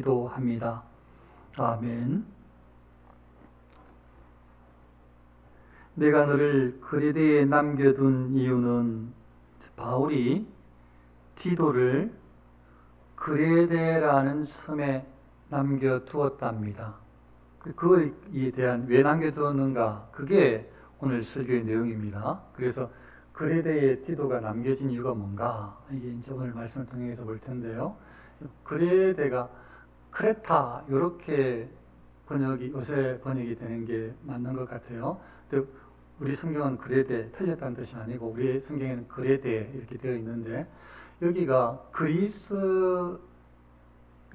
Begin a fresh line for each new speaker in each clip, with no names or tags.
기도합니다. 아멘. 내가 너를 그레데에 남겨둔 이유는 바울이 디도를 그레데라는 섬에 남겨두었답니다. 그거에 대한 왜 남겨두었는가? 그게 오늘 설교의 내용입니다. 그래서 그레데에 디도가 남겨진 이유가 뭔가? 이게 이제 오늘 말씀을 통해서 볼 텐데요. 그레데가 크레타 이렇게 요새 번역이 되는 게 맞는 것 같아요. 우리 성경은 그레데, 틀렸다는 뜻이 아니고 우리 성경에는 그레데 이렇게 되어 있는데 여기가 그리스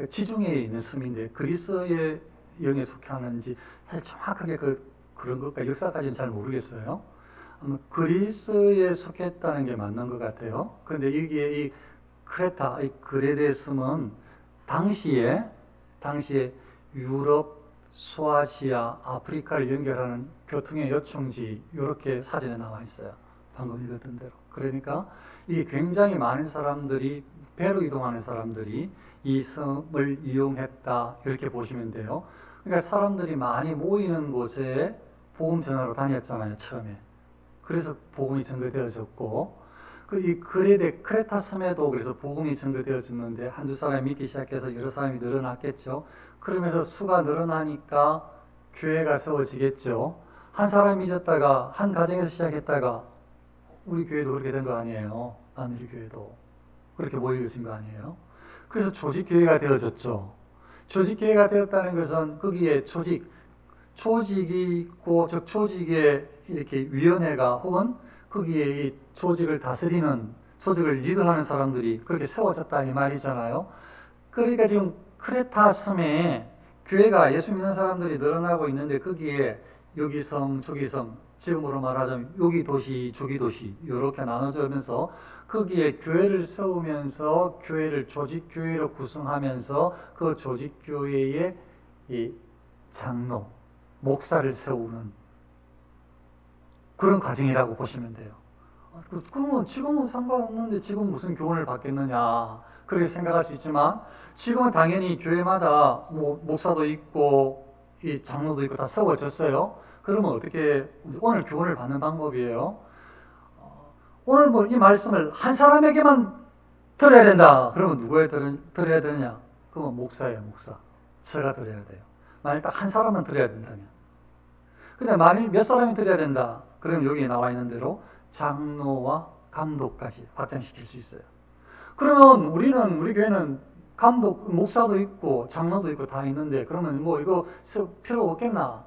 지중해에 있는 섬인데 그리스의 영에 속하는지 사실 정확하게 그런 것과 역사까지는 잘 모르겠어요. 아마 그리스에 속했다는 게 맞는 것 같아요. 그런데 여기에 이 크레타, 이 그레데 섬은 당시에 유럽, 소아시아, 아프리카를 연결하는 교통의 요충지 이렇게 사진에 나와 있어요. 방금 읽었던 대로. 그러니까 이 굉장히 많은 사람들이 배로 이동하는 사람들이 이 섬을 이용했다 이렇게 보시면 돼요. 그러니까 사람들이 많이 모이는 곳에 복음 전하러 다녔잖아요, 처음에. 그래서 복음이 전거되어졌고 이 크레타 섬에도 그래서 복음이 전거되어졌는데 한두 사람이 믿기 시작해서 여러 사람이 늘어났겠죠. 그러면서 수가 늘어나니까 교회가 세워지겠죠. 한 사람이 잊었다가 한 가정에서 시작했다가 우리 교회도 그렇게 된 거 아니에요. 나누리 교회도 그렇게 모여진 거 아니에요. 그래서 조직교회가 되어졌죠. 조직교회가 되었다는 것은 거기에 조직이 있고 즉 조직에 이렇게 위원회가 혹은 거기에 이 조직을 다스리는 조직을 리드하는 사람들이 그렇게 세워졌다 이 말이잖아요. 그러니까 지금 크레타 섬에 교회가 예수 믿는 사람들이 늘어나고 있는데 거기에 여기 성 저기 성 지금으로 말하자면 여기 도시 저기 도시 이렇게 나눠지면서 거기에 교회를 세우면서 교회를 조직교회로 구성하면서 그 조직교회의 이 장로 목사를 세우는 그런 과정이라고 보시면 돼요. 그러면 지금은 상관없는데 지금 무슨 교훈을 받겠느냐 그렇게 생각할 수 있지만 지금은 당연히 교회마다 목사도 있고 이 장로도 있고 다 세워졌어요. 그러면 어떻게 오늘 교훈을 받는 방법이에요. 오늘 이 말씀을 한 사람에게만 들어야 된다. 그러면 누구에게 들어야 되느냐? 그러면 목사예요, 목사. 제가 들어야 돼요. 만일 딱 한 사람만 들어야 된다면. 근데 만일 몇 사람이 들어야 된다. 그러면 여기 나와 있는 대로 장로와 감독까지 확장시킬 수 있어요. 그러면 우리 교회는 감독, 목사도 있고 장로도 있고 다 있는데 그러면 이거 필요 없겠나?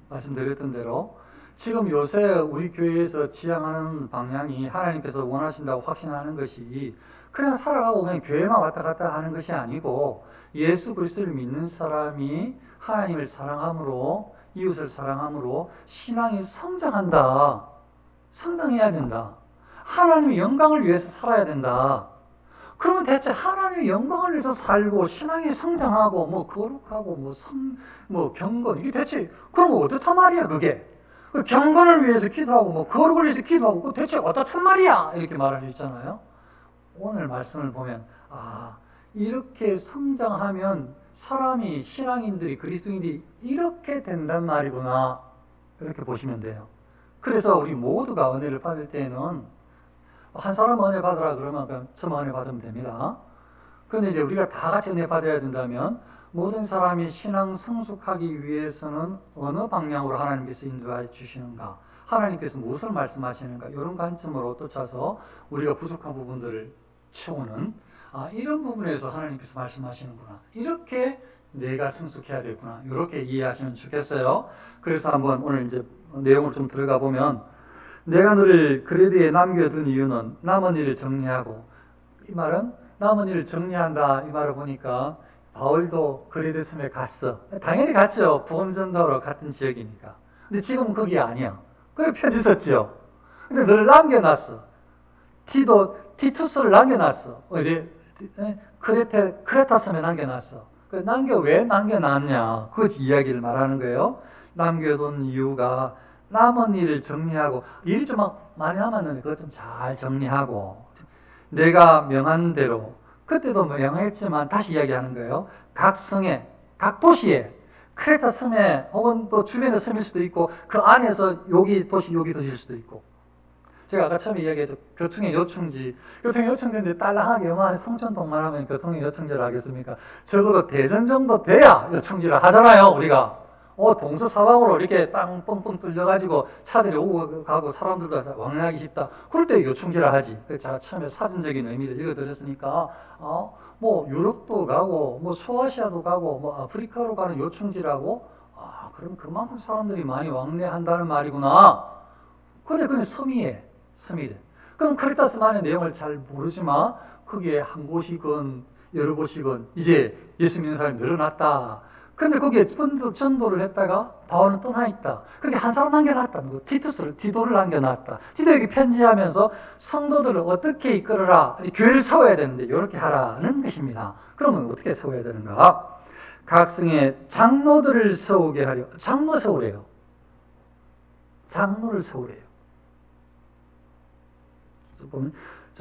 말씀드렸던 대로 지금 요새 우리 교회에서 지향하는 방향이 하나님께서 원하신다고 확신하는 것이 그냥 살아가고 그냥 교회만 왔다 갔다 하는 것이 아니고 예수 그리스도를 믿는 사람이 하나님을 사랑함으로 이웃을 사랑함으로 신앙이 성장한다. 성장해야 된다. 하나님의 영광을 위해서 살아야 된다. 그러면 대체 하나님의 영광을 위해서 살고 신앙이 성장하고 거룩하고 경건 이게 대체 그럼 어떻단 말이야 그게? 경건을 위해서 기도하고 거룩을 위해서 기도하고 대체 어떻단 말이야? 이렇게 말할 수 있잖아요. 오늘 말씀을 보면 이렇게 성장하면 사람이 신앙인들이 그리스도인들이 이렇게 된단 말이구나 이렇게 보시면 돼요. 그래서 우리 모두가 은혜를 받을 때에는 한 사람 은혜 받으라 그러면 그냥 저만 은혜 받으면 됩니다. 그런데 이제 우리가 다 같이 은혜 받아야 된다면 모든 사람이 신앙 성숙하기 위해서는 어느 방향으로 하나님께서 인도해 주시는가, 하나님께서 무엇을 말씀하시는가 이런 관점으로 쫓아서 우리가 부족한 부분들을 채우는 이런 부분에서 하나님께서 말씀하시는구나, 이렇게 내가 성숙해야 되구나 이렇게 이해하시면 좋겠어요. 그래서 한번 오늘 이제 내용을 좀 들어가 보면 내가 너를 그레데에 남겨둔 이유는 남은 일을 정리하고, 이 말은 남은 일을 정리한다 이 말을 보니까 바울도 그레데 섬에 갔어. 당연히 갔죠. 복음 전도하러 같은 지역이니까. 근데 지금은 거기 아니야. 그래 편지 썼죠. 근데 너를 남겨놨어. 티투스를 남겨놨어. 어디? 크레타 섬에 남겨놨어. 왜 남겨놨냐? 그 이야기를 말하는 거예요. 남겨둔 이유가 남은 일을 정리하고, 일이 좀 많이 남았는데 그것 좀 잘 정리하고, 내가 명한 대로, 그때도 명했지만 다시 이야기하는 거예요. 각 성에, 각 도시에, 크레타 섬에 혹은 또 주변의 섬일 수도 있고 그 안에서 여기 도시일 수도 있고, 제가 아까 처음에 이야기했죠. 교통의 요충지. 교통의 요충지인데 딸랑하게 요만한 성촌동만 하면 교통의 요충지를 하겠습니까? 적어도 대전 정도 돼야 요충지를 하잖아요, 우리가. 동서사방으로 이렇게 땅 뻥뻥 뚫려가지고 차들이 오고 가고 사람들도 왕래하기 쉽다. 그럴 때 요충지를 하지. 제가 처음에 사전적인 의미를 읽어드렸으니까, 뭐 유럽도 가고, 뭐 소아시아도 가고, 뭐 아프리카로 가는 요충지라고? 그럼 그만큼 사람들이 많이 왕래한다는 말이구나. 근데 섬이래. 그럼 카리타스만의 내용을 잘 모르지만 거기에 한 곳이건 여러 곳이건 이제 예수 믿는 사람이 늘어났다. 그런데 거기에 전도를 했다가 바울은 떠나 있다. 그게 한 사람 남겨놨다. 디도를 남겨놨다. 디도에게 편지하면서 성도들을 어떻게 이끌어라. 교회를 세워야 되는데 이렇게 하라는 것입니다. 그러면 어떻게 세워야 되는가? 각 성에 장로들을 세우게 하려. 장로 세우래요. 장로를 세우래요. 보면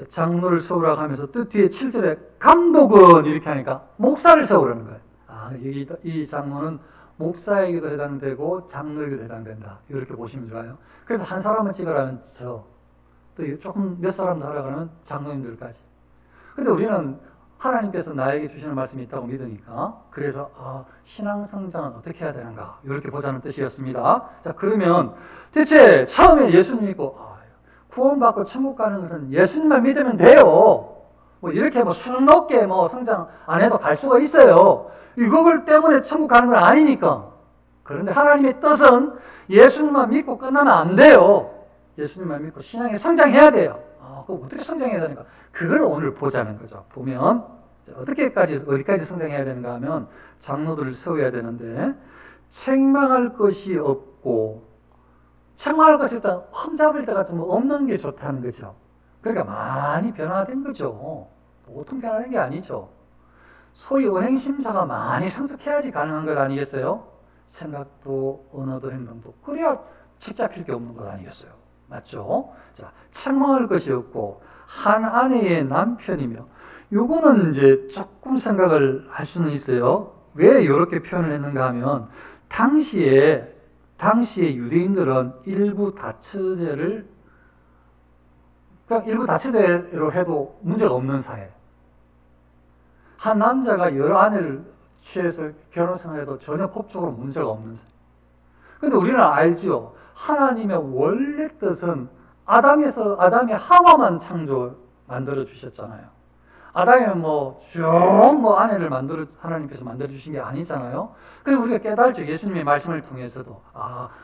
장로를 세우라고 하면서 또 뒤에 7절에 감독은 이렇게 하니까 목사를 세우라는 거예요. 이 장로는 목사에게도 해당되고 장로에게도 해당된다. 이렇게 보시면 좋아요. 그래서 한 사람은 찍으라면 또 조금 몇 사람 더 하라고 하면 장로님들까지. 근데 우리는 하나님께서 나에게 주시는 말씀이 있다고 믿으니까, 그래서 신앙 성장은 어떻게 해야 되는가 이렇게 보자는 뜻이었습니다. 자, 그러면 대체 처음에 예수님 믿고 구원받고 천국 가는 것은 예수님만 믿으면 돼요. 뭐 이렇게 수준 높게 성장 안 해도 갈 수가 있어요. 이걸 때문에 천국 가는 건 아니니까. 그런데 하나님의 뜻은 예수님만 믿고 끝나면 안 돼요. 예수님만 믿고 신앙에 성장해야 돼요. 그럼 어떻게 성장해야 되는가? 그걸 오늘 보자는 거죠. 보면 어디까지 성장해야 되는가 하면 장로들을 세워야 되는데, 책망할 것이 없고, 책망할 것이 일단 흠잡을 때가 좀 없는 게 좋다는 거죠. 그러니까 많이 변화된 거죠. 보통 변화된 게 아니죠. 소위 은행심사가 많이 성숙해야지 가능한 것 아니겠어요? 생각도 언어도 행동도. 그래야 책 잡힐 게 없는 것 아니겠어요? 맞죠? 자, 책망할 것이 없고 한 아내의 남편이며, 요거는 이제 조금 생각을 할 수는 있어요. 왜 이렇게 표현을 했는가 하면 당시에 유대인들은 일부 다처제로 해도 문제가 없는 사회. 한 남자가 여러 아내를 취해서 결혼 생활해도 전혀 법적으로 문제가 없는 사회. 근데 우리는 알죠. 하나님의 원래 뜻은 아담이 하와만 만들어 주셨잖아요. 아담이 아내를 하나님께서 만들어 주신 게 아니잖아요. 그래서 우리가 깨달죠. 예수님의 말씀을 통해서도.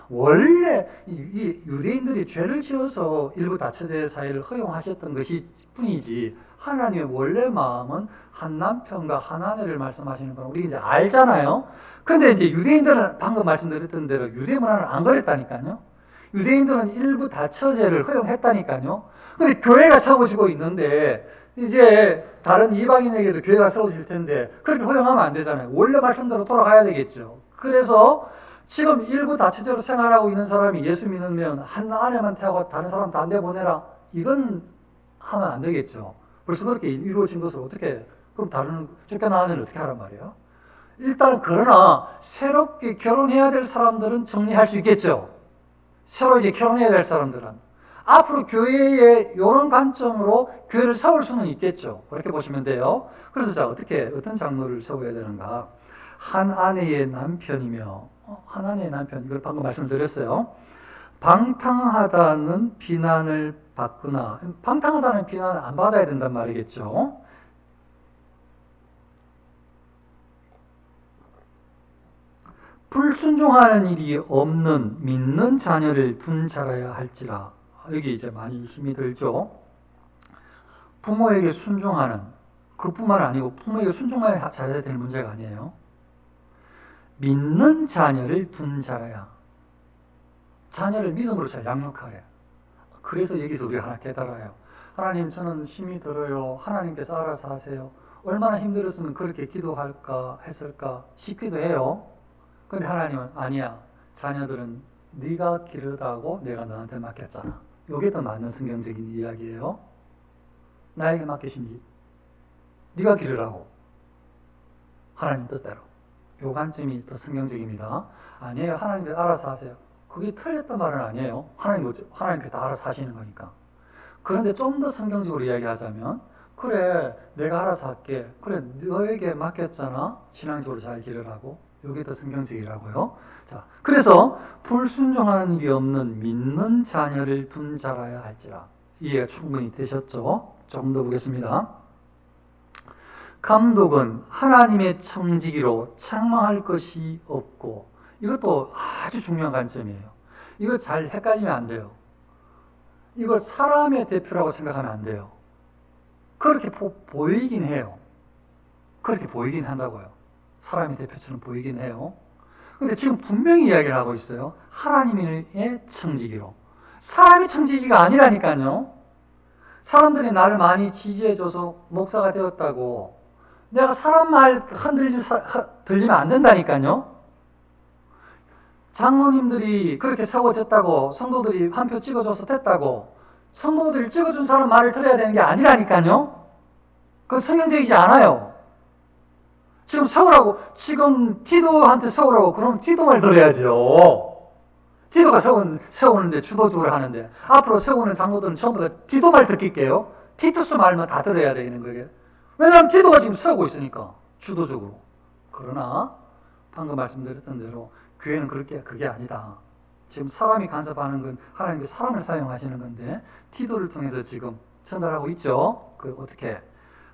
원래 이 유대인들이 죄를 지어서 일부 다처제 사이를 허용하셨던 것이 뿐이지, 하나님의 원래 마음은 한 남편과 한 아내를 말씀하시는 건 우리 이제 알잖아요. 근데 이제 유대인들은 방금 말씀드렸던 대로 유대 문화를 안 그랬다니까요. 유대인들은 일부 다처제를 허용했다니까요. 근데 교회가 세워지고 있는데, 이제 다른 이방인에게도 교회가 세워질 텐데 그렇게 허용하면 안 되잖아요. 원래 말씀대로 돌아가야 되겠죠. 그래서 지금 일부 다처제로 생활하고 있는 사람이 예수 믿으면 한 아내만 태하고 다른 사람 다 안 내보내라, 이건 하면 안 되겠죠. 벌써 그렇게 이루어진 것을 어떻게, 그럼 다른 쫓겨나는 어떻게 하란 말이에요? 일단은 그러나 새롭게 결혼해야 될 사람들은 정리할 수 있겠죠. 새로 이제 결혼해야 될 사람들은 앞으로 교회에 이런 관점으로 교회를 세울 수는 있겠죠. 그렇게 보시면 돼요. 그래서 자, 어떤 장로를 세워야 되는가? 한 아내의 남편이며, 한 아내의 남편, 이걸 방금 말씀드렸어요. 방탕하다는 비난을 받거나, 방탕하다는 비난을 안 받아야 된단 말이겠죠. 불순종하는 일이 없는 믿는 자녀를 둔 자라야 할지라. 여기 이제 많이 힘이 들죠. 부모에게 순종하는, 그뿐만 아니고 부모에게 순종만 잘해야 될 문제가 아니에요. 믿는 자녀를 둔 자라야. 자녀를 믿음으로 잘 양육하래. 그래서 여기서 우리가 하나 깨달아요. 하나님, 저는 힘이 들어요. 하나님께서 알아서 하세요. 얼마나 힘들었으면 그렇게 기도할까 했을까 싶기도 해요. 근데 하나님은 아니야. 자녀들은 네가 기르다고 내가 너한테 맡겼잖아. 이게 더 맞는 성경적인 이야기예요. 나에게 맡기신 네가 기르라고. 하나님 뜻대로. 요 관점이 더 성경적입니다. 아니에요. 하나님이 알아서 하세요. 그게 틀렸단 말은 아니에요. 하나님이 다 알아서 하시는 거니까. 그런데 좀 더 성경적으로 이야기하자면, 그래, 내가 알아서 할게. 그래, 너에게 맡겼잖아. 신앙적으로 잘 기르라고. 이게 더 성경적이라고요. 자, 그래서 불순종하는 일이 없는 믿는 자녀를 둔 자라야 할지라. 이해가 충분히 되셨죠? 조금 더 보겠습니다. 감독은 하나님의 청지기로 책망할 것이 없고, 이것도 아주 중요한 관점이에요. 이거 잘 헷갈리면 안 돼요. 이걸 사람의 대표라고 생각하면 안 돼요. 그렇게 보이긴 해요. 그렇게 보이긴 한다고요. 사람의 대표처럼 보이긴 해요. 근데 지금 분명히 이야기를 하고 있어요. 하나님의 청지기로. 사람의 청지기가 아니라니까요. 사람들이 나를 많이 지지해줘서 목사가 되었다고 내가 사람 말 들리면 안 된다니까요. 장로님들이 그렇게 세워졌다고 성도들이 한 표 찍어줘서 됐다고 성도들이 찍어준 사람 말을 들어야 되는 게 아니라니까요. 그건 성경적이지 않아요. 지금 세우라고, 지금 티도한테 세우라고 그러면 티도 말 들어야죠. 티도가 세우는데 주도적으로 하는데 앞으로 세우는 장로들은 전부 다 티도 말 듣길게요. 티투스 말만 다 들어야 되는 거예요. 왜냐하면 티도가 지금 세우고 있으니까 주도적으로. 그러나 방금 말씀드렸던 대로 교회는 그게 아니다. 지금 사람이 간섭하는 건 하나님이 사람을 사용하시는 건데 티도를 통해서 지금 전달하고 있죠. 그 어떻게?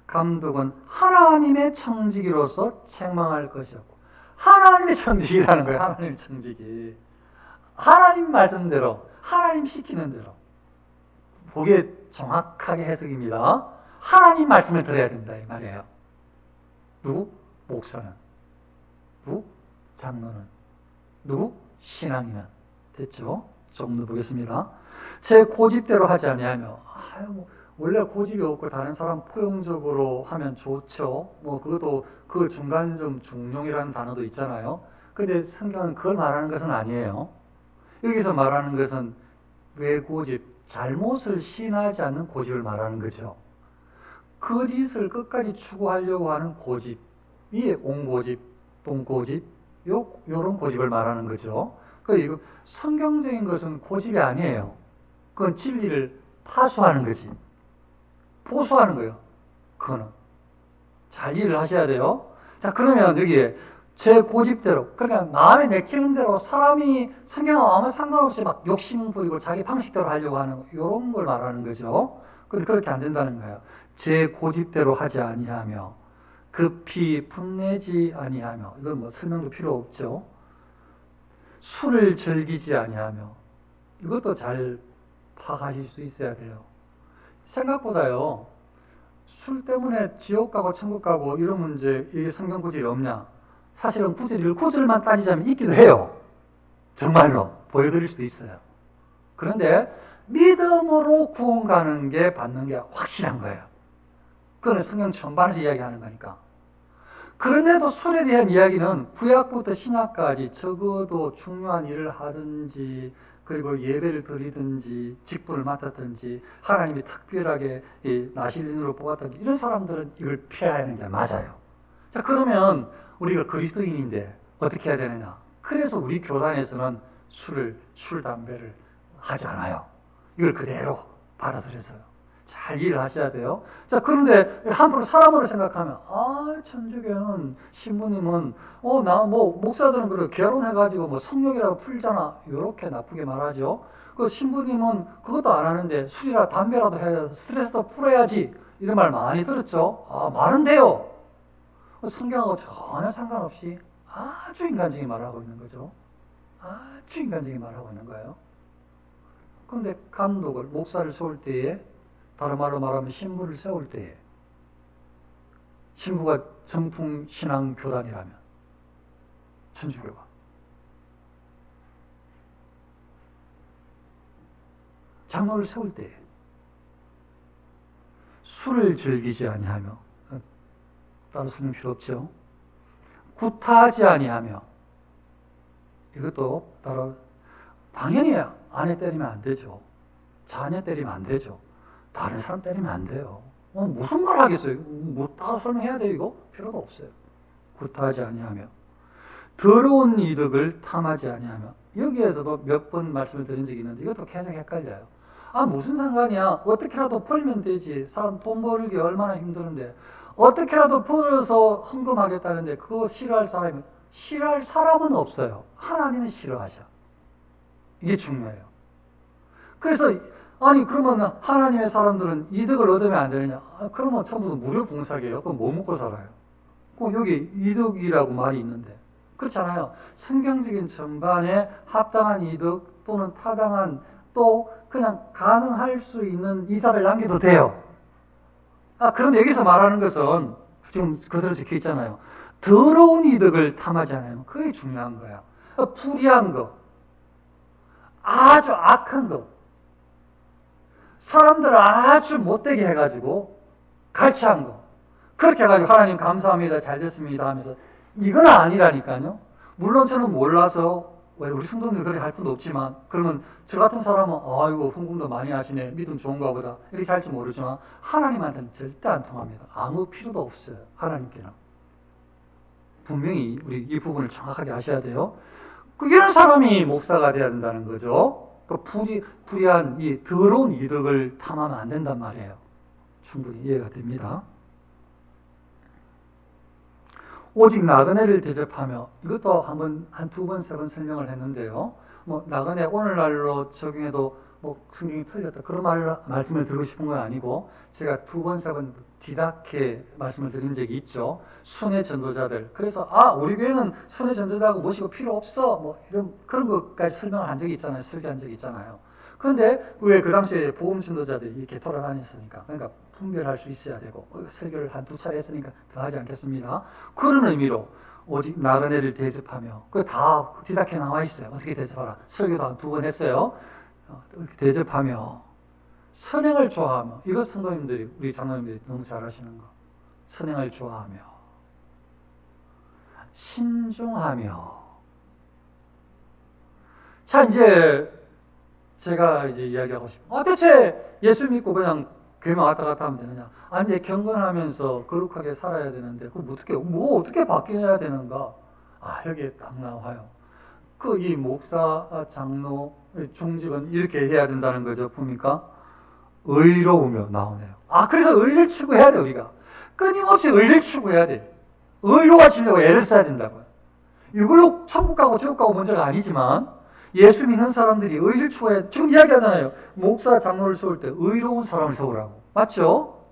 감독은 하나님의 청지기로서 책망할 것이었고, 하나님의 청지기라는 거예요. 하나님의 청지기. 하나님 말씀대로, 하나님 시키는 대로. 그게 정확하게 해석입니다. 하나님 말씀을 들어야 된다 이 말이에요. 누구? 목사는. 누구? 장로는. 누구? 신앙인은. 됐죠? 조금 더 보겠습니다. 제 고집대로 하지 아니하며, 원래 고집이 없고 다른 사람 포용적으로 하면 좋죠. 그것도 그 중간점 중용이라는 단어도 있잖아요. 근데 성경은 그걸 말하는 것은 아니에요. 여기서 말하는 것은 외고집, 잘못을 시인하지 않는 고집을 말하는 거죠. 거짓을 끝까지 추구하려고 하는 고집, 이게 옹고집, 똥고집, 요런 고집을 말하는 거죠. 그러니까 성경적인 것은 고집이 아니에요. 그건 진리를 파수하는 거지. 포수하는 거예요. 그거는. 잘 이해를 하셔야 돼요. 자, 그러면 여기에 제 고집대로, 그러니까 마음에 내키는 대로 사람이 성경하고 아무 상관없이 막 욕심 부리고 자기 방식대로 하려고 하는 이런 걸 말하는 거죠. 근데 그렇게 안 된다는 거예요. 제 고집대로 하지 아니하며 급히 분내지 아니하며, 이건 뭐 설명도 필요 없죠. 술을 즐기지 아니하며, 이것도 잘 파악하실 수 있어야 돼요. 생각보다요, 술 때문에 지옥 가고 천국 가고 이런 문제, 이게 성경 구절이 없냐? 사실은 구절만 따지자면 있기도 해요. 정말로 보여드릴 수도 있어요. 그런데 믿음으로 구원 가는 게 받는 게 확실한 거예요. 그건 성경 전반에서 이야기하는 거니까. 그런데도 술에 대한 이야기는 구약부터 신약까지 적어도 중요한 일을 하든지, 그리고 예배를 드리든지, 직분을 맡았든지, 하나님이 특별하게 나실인으로 뽑았든지, 이런 사람들은 이걸 피해야 하는 게 맞아요. 자, 그러면 우리가 그리스도인인데 어떻게 해야 되느냐? 그래서 우리 교단에서는 술, 담배를 하지 않아요. 이걸 그대로 받아들여서요. 잘 이해를 하셔야 돼요. 자, 그런데 함부로 사람으로 생각하면, 천주교는 신부님은, 목사들은 그래, 결혼해가지고 성욕이라도 풀잖아. 이렇게 나쁘게 말하죠. 그 신부님은 그것도 안 하는데 술이라 담배라도 해야 스트레스도 풀어야지. 이런 말 많이 들었죠. 말은 돼요. 성경하고 전혀 상관없이 아주 인간적인 말을 하고 있는 거죠. 아주 인간적인 말을 하고 있는 거예요. 그런데 감독을, 목사를 세울 때에, 다른 말로 말하면 신부를 세울 때에, 신부가 정통 신앙 교단이라면, 천주교가, 장로를 세울 때에 술을 즐기지 아니하며, 따로 설명 필요 없죠. 구타하지 아니하며, 이것도 따로, 당연히 아내 때리면 안 되죠. 자녀 때리면 안 되죠. 다른 사람 때리면 안 돼요. 무슨 말 하겠어요? 따로 설명해야 돼요, 이거? 필요도 없어요. 구타하지 아니하며 더러운 이득을 탐하지 아니하며. 여기에서도 몇 번 말씀을 드린 적이 있는데 이것도 계속 헷갈려요. 아, 무슨 상관이야? 어떻게라도 벌면 되지. 사람 돈 벌기 얼마나 힘드는데 어떻게라도 벌어서 헌금하겠다는데 그거 싫어할 사람은 없어요. 하나님은 싫어하셔. 이게 중요해요. 그래서 아니 그러면 하나님의 사람들은 이득을 얻으면 안 되느냐? 아, 그러면 전부 무료 봉사계예요. 그럼 뭐 먹고 살아요? 꼭 여기 이득이라고 말이 있는데 그렇잖아요. 성경적인 전반에 합당한 이득 또는 타당한 또 그냥 가능할 수 있는 이사를 남겨도 돼요. 아, 그런데 여기서 말하는 것은 지금 그대로 적혀 있잖아요. 더러운 이득을 탐하지 않아요. 그게 중요한 거야. 불의한 거, 아주 악한 거, 사람들을 아주 못되게 해가지고 갈취한 거. 그렇게 해가지고 하나님 감사합니다, 잘 됐습니다 하면서 이건 아니라니까요. 물론 저는 몰라서 왜 우리 성도님들 그렇게 할 필요도 없지만 그러면 저 같은 사람은 아이고 헌금도 많이 하시네, 믿음 좋은가 보다 이렇게 할지 모르지만 하나님한테는 절대 안 통합니다. 아무 필요도 없어요. 하나님께는. 분명히 우리 이 부분을 정확하게 아셔야 돼요. 이런 사람이 목사가 돼야 된다는 거죠. 그 불의한 이 더러운 이득을 탐하면 안 된단 말이에요. 충분히 이해가 됩니다. 오직 나그네를 대접하며, 이것도 한 두 번, 세 번 설명을 했는데요. 뭐 나그네 오늘날로 적용해도 뭐 성경이 틀렸다 그런 말씀을 드리고 싶은 건 아니고 제가 두 번, 세 번 뒤닫게 말씀을 드린 적이 있죠. 순회 전도자들. 그래서 우리 교회는 순회 전도자하고 모시고 필요 없어. 뭐 이런 그런 것까지 설명을 한 적이 있잖아요. 설교한 적이 있잖아요. 그런데 왜 그 당시에 복음 전도자들이 이렇게 돌아다녔으니까, 그러니까 분별할 수 있어야 되고 설교를 한 두 차례 했으니까 더 하지 않겠습니다. 그런 의미로 오직 나그네를 대접하며, 그거 다 뒤닫게 나와 있어요. 어떻게 대접하라. 설교도 한 두 번 했어요. 대접하며 선행을 좋아하며, 이거 성도님들이 우리 장로님들이 너무 잘 하시는 거. 선행을 좋아하며 신중하며. 자, 이제 제가 이야기하고 싶어요. 대체 예수 믿고 그냥 교회만 왔다 갔다 하면 되느냐? 아니, 경건하면서 거룩하게 살아야 되는데 그럼 어떻게 바뀌어야 되는가? 여기에 딱 나와요. 이 목사, 장로, 중직은 이렇게 해야 된다는 거죠. 보니까 의로우며 나오네요. 그래서 의를 추구해야 돼. 우리가 끊임없이 의를 추구해야 돼. 의로워지려고 애를 써야 된다고요. 이걸로 천국 가고 지옥 가고 문제가 아니지만 예수 믿는 사람들이 의를 추구해야 돼. 지금 이야기하잖아요. 목사, 장로를 세울 때 의로운 사람을 세우라고. 맞죠?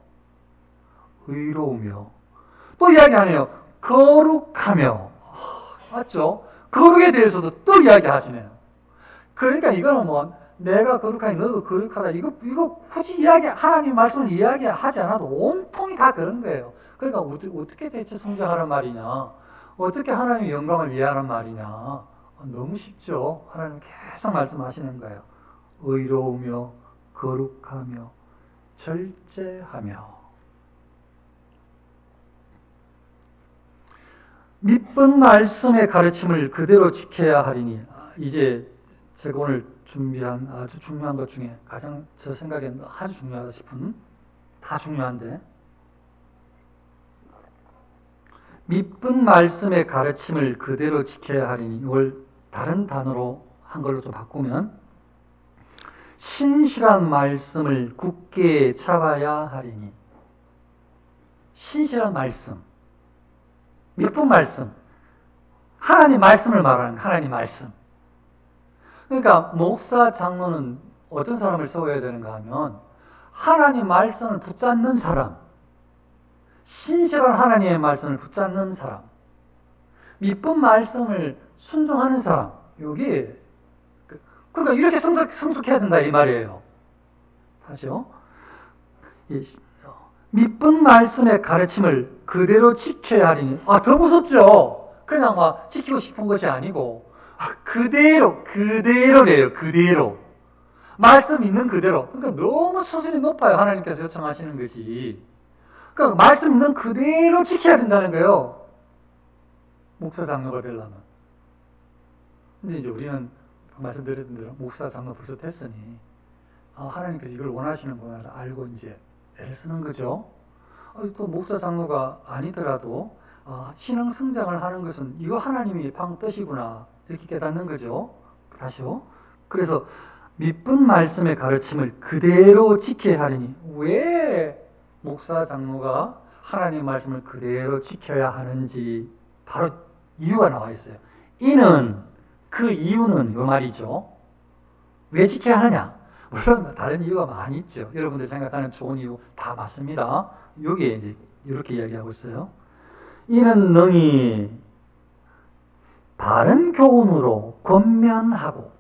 의로우며. 또 이야기하네요. 거룩하며. 맞죠? 거룩에 대해서도 또 이야기하시네요. 그러니까 이거는 뭐 내가 거룩하니 너도 거룩하다. 이거 굳이 하나님 말씀을 이야기하지 않아도 온통이 다 그런 거예요. 그러니까 어떻게 대체 성장하란 말이냐? 어떻게 하나님의 영광을 위하란 말이냐? 너무 쉽죠. 하나님 계속 말씀하시는 거예요. 의로우며 거룩하며 절제하며. 밑번 말씀의 가르침을 그대로 지켜야 하리니. 이제 제가 오늘 준비한 아주 중요한 것 중에 가장 제 생각엔 아주 중요하다 싶은, 다 중요한데, 밑번 말씀의 가르침을 그대로 지켜야 하리니, 이걸 다른 단어로 한 걸로 좀 바꾸면 신실한 말씀을 굳게 잡아야 하리니. 신실한 말씀, 밑번 말씀, 하나님 말씀을 말하는 하나님 말씀. 그러니까 목사, 장로는 어떤 사람을 세워야 되는가 하면 하나님 말씀을 붙잡는 사람, 신실한 하나님의 말씀을 붙잡는 사람, 밑번 말씀을 순종하는 사람. 여기 그러니까 이렇게 성숙해야 된다 이 말이에요. 다시요. 밑번 말씀의 가르침을 그대로 지켜야 하리니. 더 무섭죠. 그냥 막 지키고 싶은 것이 아니고 그대로래요. 그대로. 말씀 있는 그대로. 그러니까 너무 수준이 높아요. 하나님께서 요청하시는 것이. 그러니까 말씀 있는 그대로 지켜야 된다는 거예요. 목사, 장로가 되려면. 근데 이제 우리는 말씀드렸던 대로 목사, 장로 벌써 됐으니 하나님께서 이걸 원하시는구나 알고 이제 애를 쓰는 거죠. 또 목사, 장로가 아니더라도 신앙 성장을 하는 것은 이거 하나님이 방 뜻이구나 이렇게 깨닫는 거죠. 다시요. 그래서 밑분 말씀의 가르침을 그대로 지켜야 하리니, 왜 목사 장로가 하나님 말씀을 그대로 지켜야 하는지 바로 이유가 나와 있어요. 이는, 그 이유는 이 말이죠. 왜 지켜야 하느냐? 물론 다른 이유가 많이 있죠. 여러분들 생각하는 좋은 이유 다 맞습니다. 여기에 이제 이렇게 이야기하고 있어요. 이는 능히 바른 교훈으로 권면하고,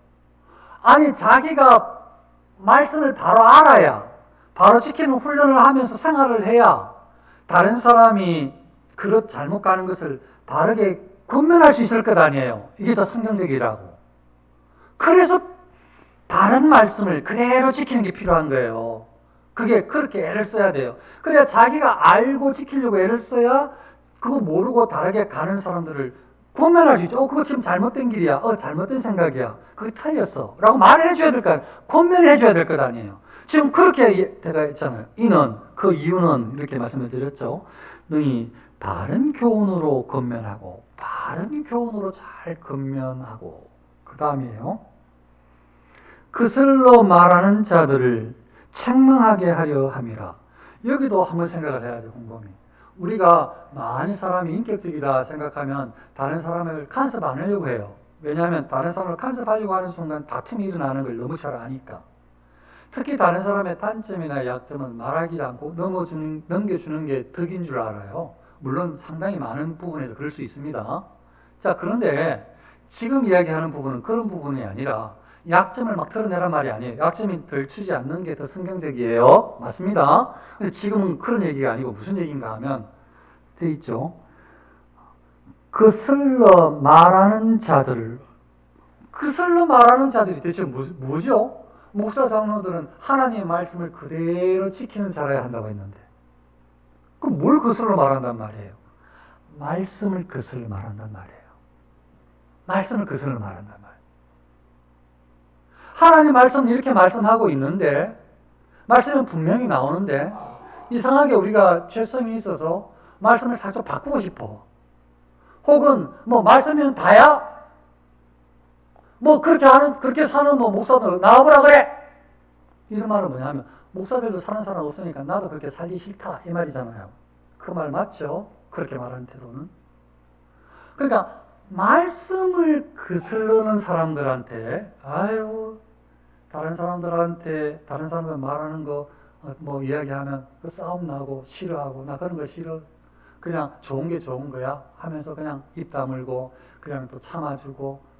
아니 자기가 말씀을 바로 알아야, 바로 지키는 훈련을 하면서 생활을 해야 다른 사람이 그릇 잘못 가는 것을 바르게 권면할 수 있을 것 아니에요. 이게 더 성경적이라고. 그래서 바른 말씀을 그대로 지키는 게 필요한 거예요. 그게 그렇게 애를 써야 돼요. 그래야 자기가 알고 지키려고 애를 써야 그거 모르고 다르게 가는 사람들을 권면할 수 있죠. 그거 지금 잘못된 길이야. 잘못된 생각이야. 그게 틀렸어. 라고 말을 해줘야 될 거 아니에요. 권면을 해줘야 될 것 아니에요. 지금 그렇게 되어 있잖아요. 이는, 그 이유는 이렇게 말씀을 드렸죠. 너희 바른 교훈으로 권면하고, 바른 교훈으로 잘 권면하고, 그 다음이에요. 그슬로 말하는 자들을 책망하게 하려 함이라. 여기도 한번 생각을 해야 돼요. 곰곰이. 우리가 많은 사람이 인격적이다 생각하면 다른 사람을 간섭 안 하려고 해요. 왜냐하면 다른 사람을 간섭하려고 하는 순간 다툼이 일어나는 걸 너무 잘 아니까. 특히 다른 사람의 단점이나 약점은 말하지 않고 넘겨주는 게 덕인 줄 알아요. 물론 상당히 많은 부분에서 그럴 수 있습니다. 자, 그런데 지금 이야기하는 부분은 그런 부분이 아니라 약점을 막 드러내란 말이 아니에요. 약점이 들추지 않는 게 더 성경적이에요. 맞습니다. 근데 지금은 그런 얘기가 아니고 무슨 얘기인가 하면 돼 있죠. 그슬러 말하는 자들을, 그슬러 말하는 자들이 대체 뭐죠? 목사 장로들은 하나님의 말씀을 그대로 지키는 자라야 한다고 했는데, 그럼 뭘 그슬러 말한단 말이에요? 말씀을 그슬러 말한단 말이에요. 말씀을 그슬러 말한단 말이에요. 하나님 말씀은 이렇게 말씀하고 있는데, 말씀은 분명히 나오는데, 이상하게 우리가 죄성이 있어서 말씀을 살짝 바꾸고 싶어. 혹은, 말씀이면 다야? 그렇게 사는 목사들, 나와보라 그래! 이런 말은 뭐냐면, 목사들도 사는 사람 없으니까 나도 그렇게 살기 싫다. 이 말이잖아요. 그 말 맞죠? 그렇게 말하는 태도는. 그러니까, 말씀을 거스르는 사람들한테, 다른 사람들 말하는 거, 이야기하면 그 싸움 나고 싫어하고, 나 그런 거 싫어. 그냥 좋은 게 좋은 거야 하면서 그냥 입 다물고, 그냥 또 참아주고.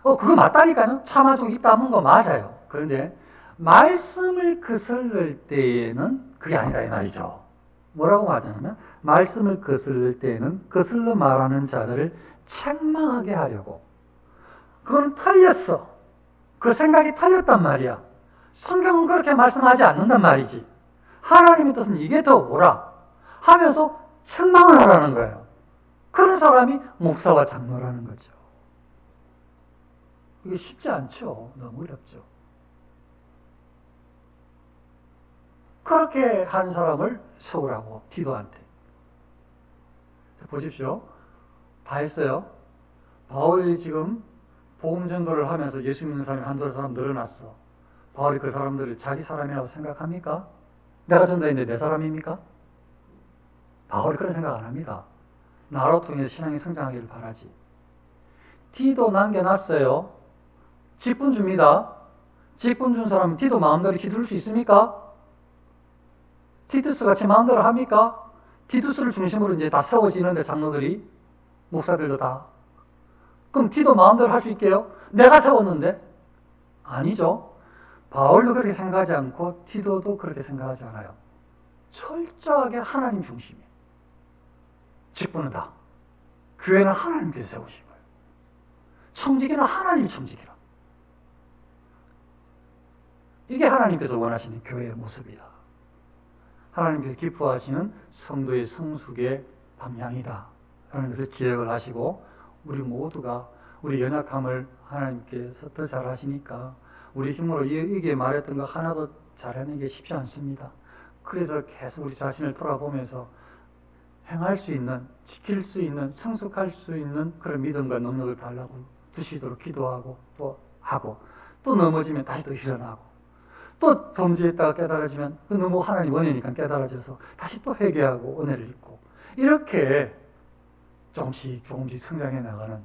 그거 맞다니까요? 참아주고 입 다문 거 맞아요. 그런데, 말씀을 거스를 때에는 그게 아니다, 이 말이죠. 뭐라고 말하냐면, 말씀을 거스를 때에는 거슬러 말하는 자들을 책망하게 하려고. 그건 틀렸어. 그 생각이 틀렸단 말이야. 성경은 그렇게 말씀하지 않는단 말이지. 하나님의 뜻은 이게 더 옳아 하면서 책망을 하라는 거예요. 그런 사람이 목사와 장로라는 거죠. 이게 쉽지 않죠. 너무 어렵죠. 그렇게 한 사람을 세우라고, 디도한테. 보십시오. 다 했어요. 바울이 지금 복음 전도를 하면서 예수 믿는 사람이 한두 사람 늘어났어. 바울이 그 사람들을 자기 사람이라고 생각합니까? 내가 전도했는데 내 사람입니까? 바울이 그런 생각 안 합니다. 나로 통해서 신앙이 성장하기를 바라지. 디도 남겨놨어요. 직분 줍니다. 직분 준 사람은 디도 마음대로 휘두를 수 있습니까? 티투스 같이 마음대로 합니까? 티투스를 중심으로 이제 다 세워지는데, 장로들이, 목사들도 다. 그럼 티도 마음대로 할 수 있게요? 내가 세웠는데? 아니죠. 바울도 그렇게 생각하지 않고 티도도 그렇게 생각하지 않아요. 철저하게 하나님 중심이에요. 직분은 다. 교회는 하나님께서 세우신 거예요. 청지기는 하나님 청지기라. 이게 하나님께서 원하시는 교회의 모습이다. 하나님께서 기뻐하시는 성도의 성숙의 방향이다 라는 것을 기억을 하시고, 우리 모두가 우리 연약함을 하나님께서 더 잘 하시니까 우리 힘으로 이게 말했던 거 하나도 잘하는 게 쉽지 않습니다. 그래서 계속 우리 자신을 돌아보면서 행할 수 있는, 지킬 수 있는, 성숙할 수 있는 그런 믿음과 능력을 달라고 주시도록 기도하고 또 하고, 또 넘어지면 다시 또 일어나고, 또 범죄했다가 깨달아지면 너무 하나님 은혜니까 깨달아져서 다시 또 회개하고 은혜를 입고, 이렇게 조금씩 조금씩 성장해 나가는